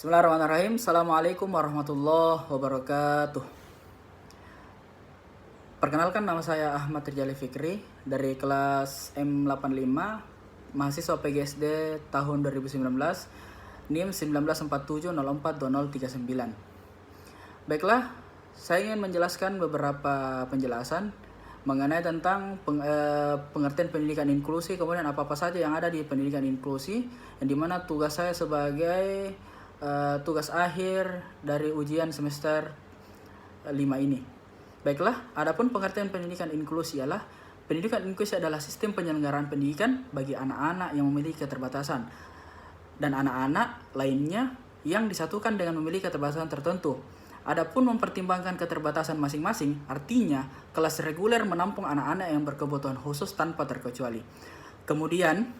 Bismillahirrahmanirrahim. Assalamualaikum warahmatullahi wabarakatuh. Perkenalkan, nama saya Ahmad Rijali Fikri dari kelas M85, mahasiswa PGSD tahun 2019, NIM 1947042039. Baiklah, saya ingin menjelaskan beberapa penjelasan mengenai tentang pengertian pendidikan inklusi, kemudian apa-apa saja yang ada di pendidikan inklusi, yang dimana tugas saya sebagai tugas akhir dari ujian semester 5 ini. Baiklah, adapun pengertian pendidikan inklusi adalah pendidikan inklusi adalah sistem penyelenggaraan pendidikan bagi anak-anak yang memiliki keterbatasan dan anak-anak lainnya yang disatukan dengan memiliki keterbatasan tertentu. Adapun mempertimbangkan keterbatasan masing-masing, artinya kelas reguler menampung anak-anak yang berkebutuhan khusus tanpa terkecuali. Kemudian,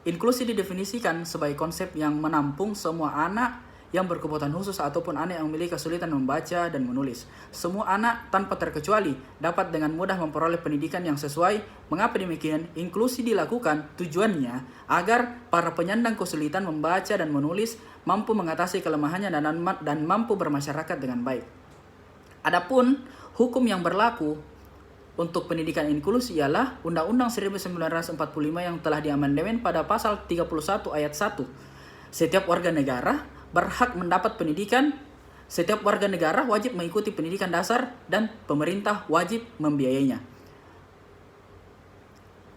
inklusi didefinisikan sebagai konsep yang menampung semua anak yang berkebutuhan khusus ataupun anak yang memiliki kesulitan membaca dan menulis. Semua anak tanpa terkecuali dapat dengan mudah memperoleh pendidikan yang sesuai. Mengapa demikian? Inklusi dilakukan tujuannya agar para penyandang kesulitan membaca dan menulis mampu mengatasi kelemahannya dan mampu bermasyarakat dengan baik. Adapun hukum yang berlaku untuk pendidikan inklusi ialah Undang-Undang 1945 yang telah diamandemen pada pasal 31 ayat 1. Setiap warga negara berhak mendapat pendidikan. Setiap warga negara wajib mengikuti pendidikan dasar dan pemerintah wajib membiayainya.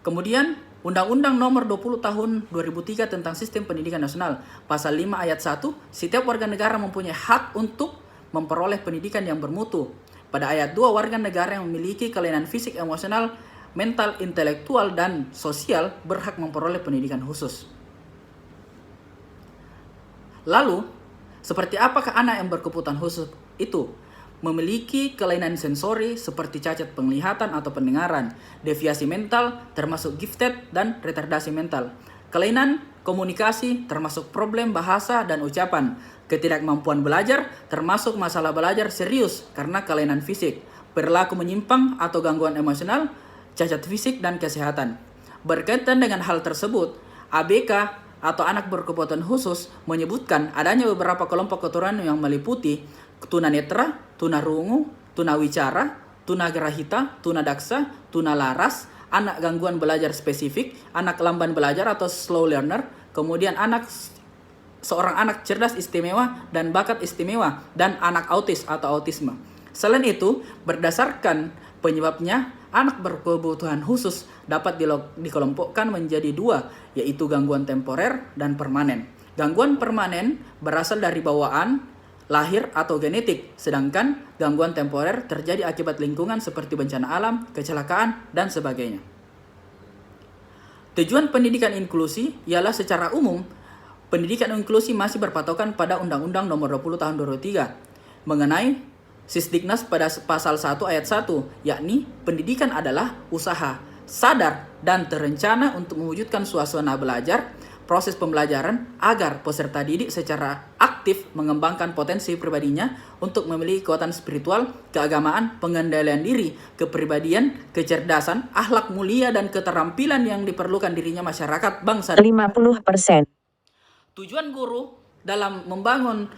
Kemudian Undang-Undang Nomor 20 Tahun 2003 tentang Sistem Pendidikan Nasional, pasal 5 ayat 1, setiap warga negara mempunyai hak untuk memperoleh pendidikan yang bermutu. Pada ayat 2, warga negara yang memiliki kelainan fisik, emosional, mental, intelektual, dan sosial berhak memperoleh pendidikan khusus. Lalu, seperti apakah anak yang berkebutuhan khusus itu? Memiliki kelainan sensori seperti cacat penglihatan atau pendengaran, deviasi mental termasuk gifted dan retardasi mental, kelainan komunikasi termasuk problem bahasa dan ucapan, ketidakmampuan belajar termasuk masalah belajar serius karena kelainan fisik, perilaku menyimpang atau gangguan emosional, cacat fisik dan kesehatan. Berkaitan dengan hal tersebut, ABK atau anak berkebutuhan khusus menyebutkan adanya beberapa kelompok keturunan yang meliputi tunanetra, tunarungu, tunawicara, tunagrahita, tunadaksa, tunalaras, anak gangguan belajar spesifik, anak lamban belajar atau slow learner, kemudian seorang anak cerdas istimewa dan bakat istimewa, dan anak autis atau autisme. Selain itu, berdasarkan penyebabnya, anak berkebutuhan khusus dapat dikelompokkan menjadi dua, yaitu gangguan temporer dan permanen. Gangguan permanen berasal dari bawaan, lahir atau genetik, sedangkan gangguan temporer terjadi akibat lingkungan seperti bencana alam, kecelakaan, dan sebagainya. Tujuan pendidikan inklusi ialah secara umum, pendidikan inklusi masih berpatokan pada Undang-Undang Nomor 20 Tahun 2003 mengenai Sisdiknas pada pasal 1 ayat 1, yakni pendidikan adalah usaha sadar dan terencana untuk mewujudkan suasana belajar, proses pembelajaran agar peserta didik secara aktif mengembangkan potensi pribadinya untuk memiliki kekuatan spiritual, keagamaan, pengendalian diri, kepribadian, kecerdasan, akhlak mulia, dan keterampilan yang diperlukan dirinya masyarakat bangsa. 50%. Tujuan guru dalam membangun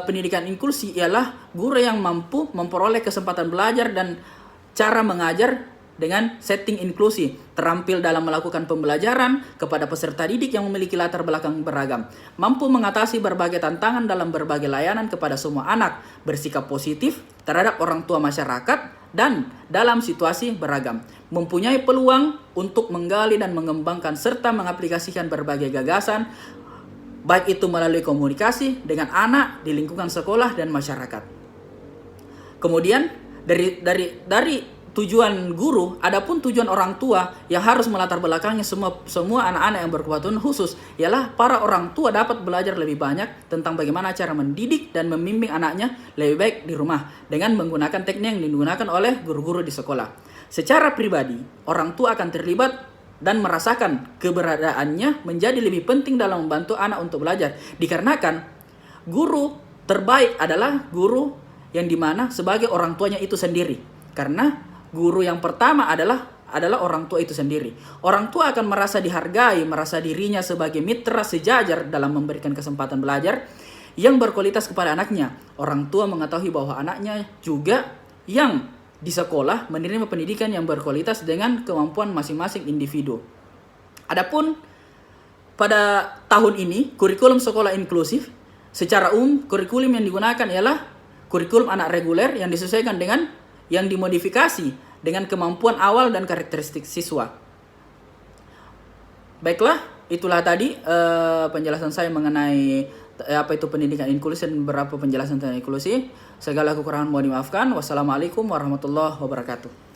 pendidikan inklusi ialah guru yang mampu memperoleh kesempatan belajar dan cara mengajar dengan setting inklusi, terampil dalam melakukan pembelajaran kepada peserta didik yang memiliki latar belakang beragam, mampu mengatasi berbagai tantangan dalam berbagai layanan kepada semua anak, bersikap positif terhadap orang tua masyarakat, dan dalam situasi beragam, mempunyai peluang untuk menggali dan mengembangkan serta mengaplikasikan berbagai gagasan, baik itu melalui komunikasi dengan anak di lingkungan sekolah dan masyarakat. Kemudian dari tujuan guru, adapun tujuan orang tua yang harus melatar belakangi semua anak-anak yang berkebutuhan khusus ialah para orang tua dapat belajar lebih banyak tentang bagaimana cara mendidik dan membimbing anaknya lebih baik di rumah dengan menggunakan teknik yang digunakan oleh guru-guru di sekolah. Secara pribadi, orang tua akan terlibat dan merasakan keberadaannya menjadi lebih penting dalam membantu anak untuk belajar. Dikarenakan guru terbaik adalah guru yang dimana sebagai orang tuanya itu sendiri. Karena guru yang pertama adalah orang tua itu sendiri. Orang tua akan merasa dihargai, merasa dirinya sebagai mitra sejajar dalam memberikan kesempatan belajar. yang berkualitas kepada anaknya. Orang tua mengetahui bahwa anaknya juga yang di sekolah menerima pendidikan yang berkualitas dengan kemampuan masing-masing individu. Adapun pada tahun ini kurikulum sekolah inklusif secara umum kurikulum yang digunakan ialah kurikulum anak reguler yang disesuaikan dengan yang dimodifikasi dengan kemampuan awal dan karakteristik siswa. Baiklah, itulah tadi penjelasan saya mengenai apa itu pendidikan inklusi dan beberapa penjelasan tentang inklusi. Segala kekurangan mohon dimaafkan. Wassalamualaikum warahmatullahi wabarakatuh.